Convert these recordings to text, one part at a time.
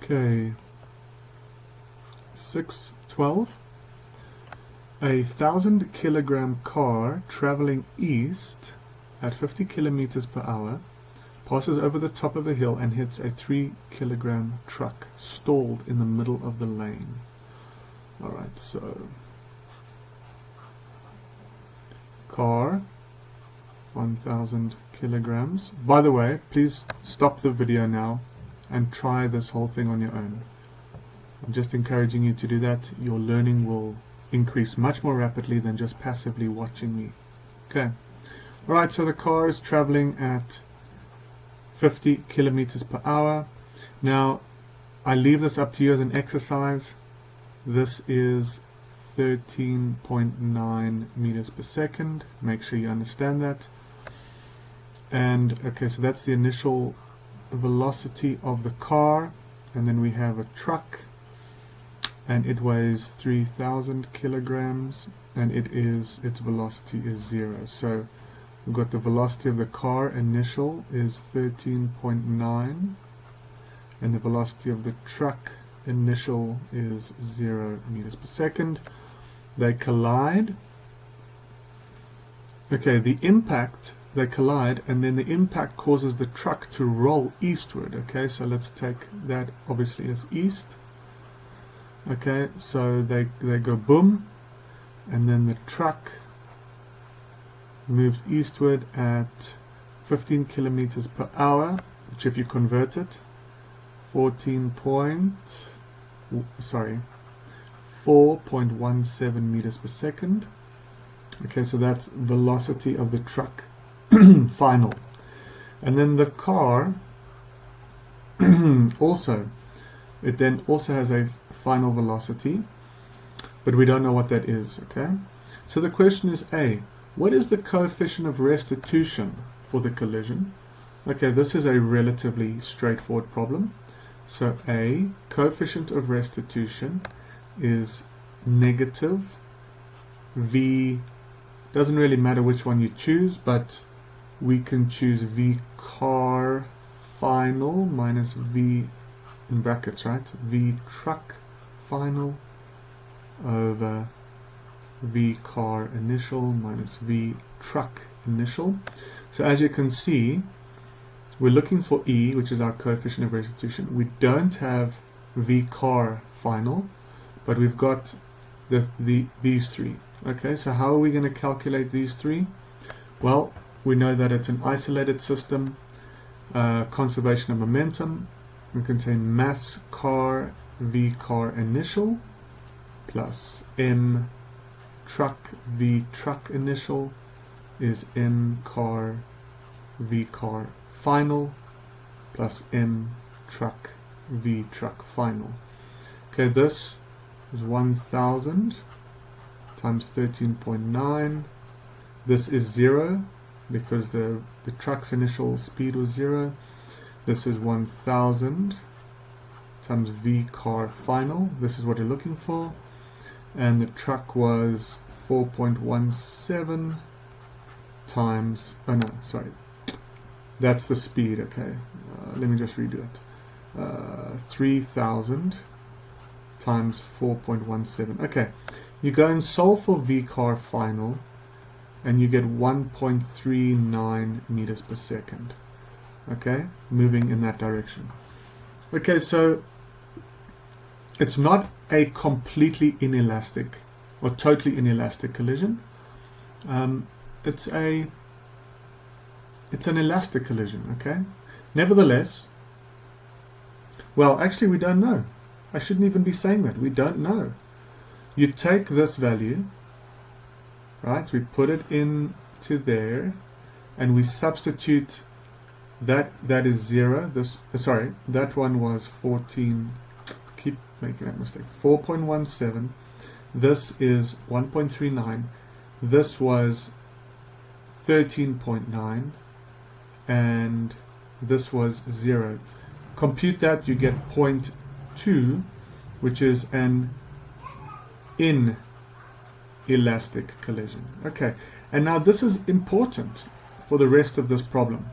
Okay, 6.12. A 1,000-kilogram car traveling east at 50 kilometers per hour passes over the top of a hill and hits a 3-kilogram truck stalled in the middle of the lane. Alright, so car, 1,000 kilograms. By the way, please stop the video now and try this whole thing on your own. I'm just encouraging you to do that. Your learning will increase much more rapidly than just passively watching me. Okay. Alright, so the car is traveling at 50 kilometers per hour. Now, I leave this up to you as an exercise. This is 13.9 meters per second. Make sure you understand that. And okay, so that's the initial velocity of the car, and then we have a truck, and it weighs 3,000 kilograms, and its velocity is 0. So we've got the velocity of the car initial is 13.9, and the velocity of the truck initial is 0 meters per second. They collide. Okay, the impact, they collide, and then the impact causes the truck to roll eastward. Okay, so let's take that obviously as east. Okay, so they go boom, and then the truck moves eastward at 15 kilometers per hour, which if you convert it, 4.17 meters per second. Okay, so that's velocity of the truck final. And then the car also, it then also has a final velocity, but we don't know what that is. Okay, so the question is A, what is the coefficient of restitution for the collision? Okay, this is a relatively straightforward problem. So A, coefficient of restitution is negative V, doesn't really matter which one you choose, but we can choose V car final minus V in brackets, right? V truck final over V car initial minus V truck initial. So as you can see, we're looking for E, which is our coefficient of restitution. We don't have V car final, but we've got these three. Okay, so how are we going to calculate these three? Well, we know that it's an isolated system, conservation of momentum. We can say mass car V car initial plus M truck V truck initial is M car V car final plus M truck V truck final. Okay, this is 1,000 times 13.9. This is 0 because the truck's initial speed was 0. This is 1,000 times V car final. This is what you're looking for. And the truck was 4.17 times, oh no, sorry. That's the speed, okay. Let me just redo it. 3,000 times 4.17. Okay, you go and solve for V car final, and you get 1.39 meters per second. Okay, moving in that direction. Okay, so it's not a completely inelastic or totally inelastic collision. It's an elastic collision. Okay, nevertheless, well, actually we don't know. I shouldn't even be saying that. We don't know. You take this value, right? We put it into there, and we substitute that is 0. This sorry, that one was 14. Keep making that mistake. 4.17. This is 1.39. This was 13.9, and this was 0. Compute that, you get 0.2, which is an inelastic collision. Okay, and now this is important for the rest of this problem.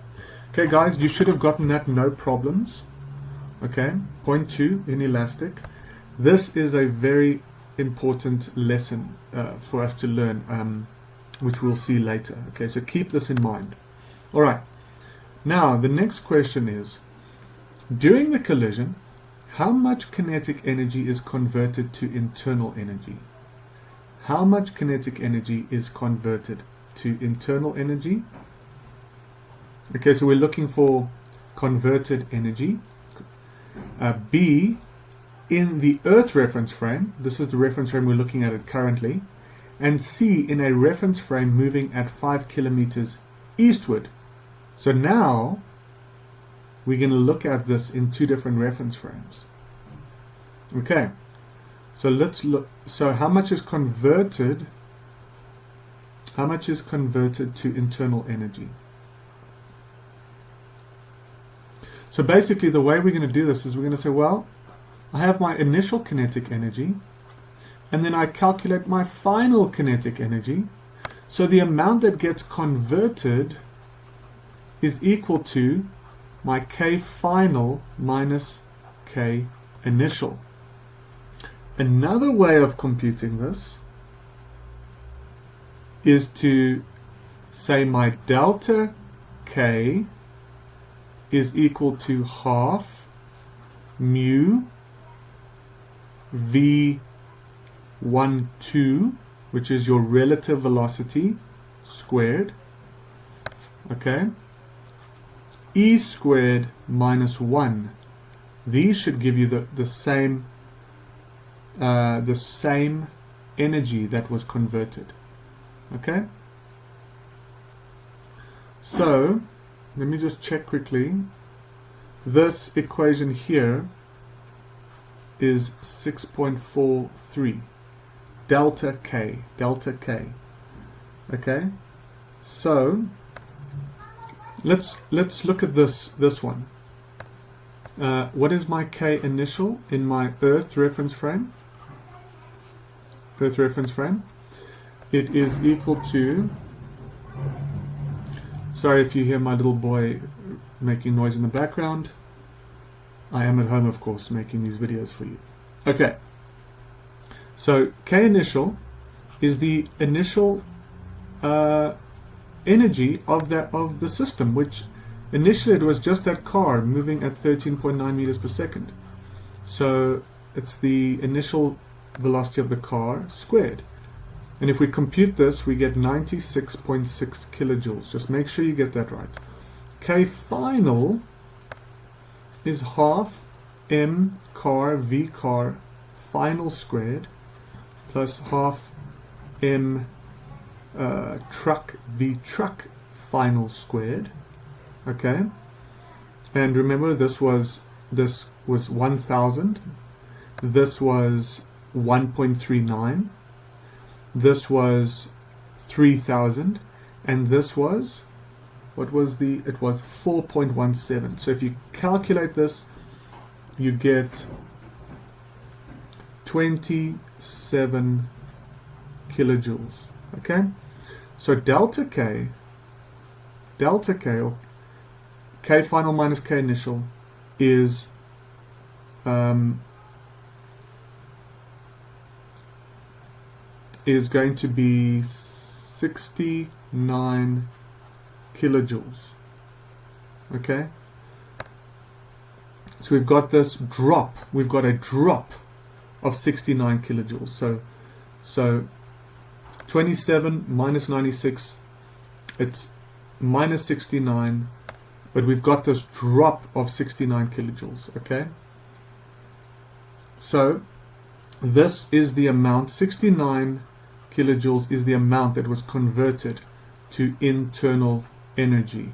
Okay guys, you should have gotten that no problems Okay, point 2, inelastic. This is a very important lesson for us to learn, which we'll see later. Okay, so keep this in mind. All right, now the next question is, during the collision, how much kinetic energy is converted to internal energy? How much kinetic energy is converted to internal energy? Okay, so we're looking for converted energy. B, in the Earth reference frame, this is the reference frame we're looking at it currently, and C, in a reference frame moving at 5 kilometers eastward. So now we're going to look at this in two different reference frames. Okay, so let's look. So how much is converted? How much is converted to internal energy? So basically the way we're going to do this is we're going to say, well, I have my initial kinetic energy, and then I calculate my final kinetic energy. So the amount that gets converted is equal to my K final minus K initial. Another way of computing this is to say my delta K is equal to half mu V12, which is your relative velocity squared, okay, E squared minus 1. These should give you the same energy that was converted. Okay, so let me just check quickly. This equation here is 6.43 delta K. Okay, so let's look at this one. What is my K initial in my Earth reference frame? It is equal to, sorry if you hear my little boy making noise in the background. I am at home, of course, making these videos for you. Okay, so K initial is the initial energy of the system, which initially it was just that car moving at 13.9 meters per second. So it's the initial velocity of the car squared. And if we compute this, we get 96.6 kilojoules. Just make sure you get that right. K final is half m car v car final squared plus half m truck v truck final squared. Okay, and remember this was 1000, this was 1.39, this was 3000, and this was, it was 4.17. So if you calculate this, you get 27 kilojoules. Okay, so delta K, or K final minus K initial, is going to be 69 kilojoules. Okay, so we've got this drop. We've got a drop of 69 kilojoules. So 27 minus 96, it's minus 69, but we've got this drop of 69 kilojoules. Okay, so this is the amount, 69 kilojoules is the amount that was converted to internal energy.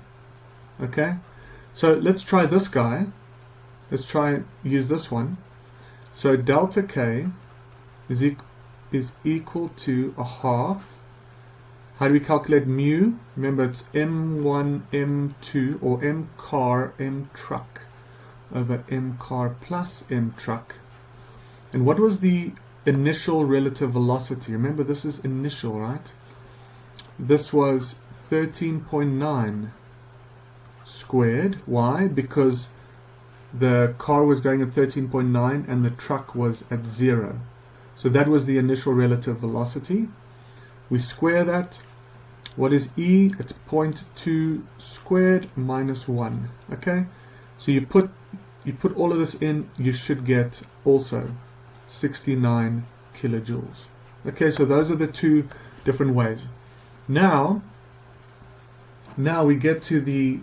Okay, so let's try this guy. Let's try use this one. So delta K is equal to a half. How do we calculate mu? Remember, it's m1 m2, or m car m truck over m car plus m truck. And what was the initial relative velocity? Remember, this is initial, right? This was 13.9 squared. Why? Because the car was going at 13.9 and the truck was at 0. So that was the initial relative velocity. We square that. What is E? It's 0.2 squared minus 1. Okay? So you put all of this in, you should get also 69 kilojoules. Okay, so those are the two different ways. Now we get to the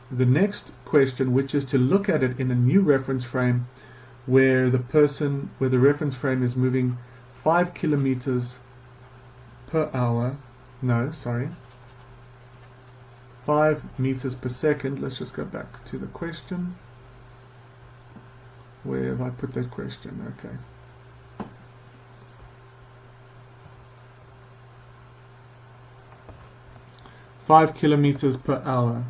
next question, which is to look at it in a new reference frame where the reference frame is moving 5 kilometers per hour. No, sorry. 5 meters per second. Let's just go back to the question. Where have I put that question? Okay. Five kilometers per hour.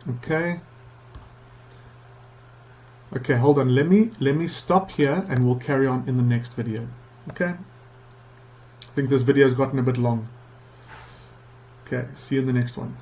Okay. Okay, hold on. Let me stop here and we'll carry on in the next video. Okay? I think this video has gotten a bit long. Okay, see you in the next one.